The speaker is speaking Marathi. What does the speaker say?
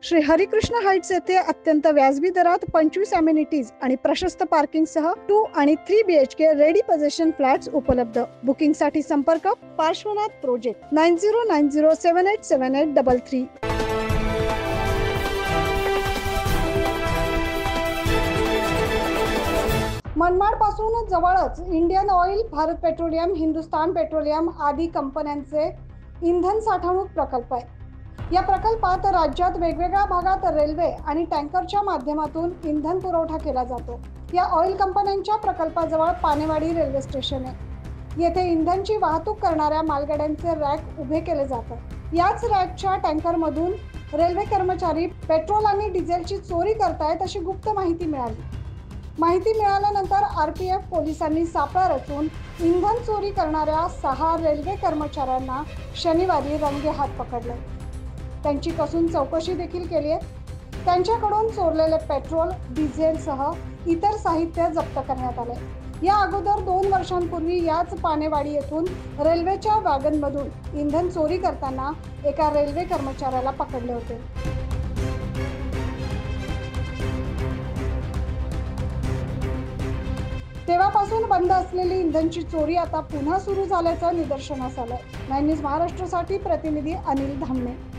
श्री हरिकृष्ण हाइट्स येथे अत्यंत व्याजबी दरात 25 अमेनिटीज आणि प्रशस्त पार्किंग सह 2 आणि 3 BHK रेडी पोझिशन फ्लॅट्स उपलब्ध। बुकिंग साठी संपर्क पार्श्वनाथ प्रोजेक्ट 9090787833। मनमाड पासून जवळच Indian oil, Bharat petroleum, Hindustan petroleum आदी कंपन्यांचे इंधन साठवणूक प्रकल्प आहे। या प्रकल्पात राज्यात वेगवेगळ्या भागात रेल्वे आणि टँकरच्या माध्यमातून इंधन पुरवठा केला जातो। या ऑइल कंपन्यांच्या प्रकल्पाजवळ पानेवाडी रेल्वे स्टेशन आहे। येथे इंधनची वाहतूक करणाऱ्या मालगाड्यांचे रॅक उभे केले जातात। याच रॅकच्या टँकरमधून रेल्वे कर्मचारी पेट्रोल आणि डिझेलची चोरी करतायत अशी गुप्त माहिती मिळाली। माहिती मिळाल्यानंतर RPF पोलिसांनी सापळा रचून इंधन चोरी करणाऱ्या 6 रेल्वे कर्मचाऱ्यांना शनिवारी रंगेहात पकडले। त्यांची कसून चौकशी देखील केली आहे। त्यांच्याकडून चोरलेले पेट्रोल, डिझेलसह इतर साहित्य जप्त करण्यात आले। या अगोदर 2 वर्षांपूर्वी याच पानेवाडी येथून रेल्वेच्या वॅगनमधून इंधन चोरी करताना एका रेल्वे कर्मचाऱ्याला पकडले होते। तेव्हापासून बंद असलेली इंधनची चोरी आता पुन्हा सुरू झाल्याचं निदर्शनास आलंय। 9 न्यूज महाराष्ट्रासाठी प्रतिनिधी अनिल धामणे।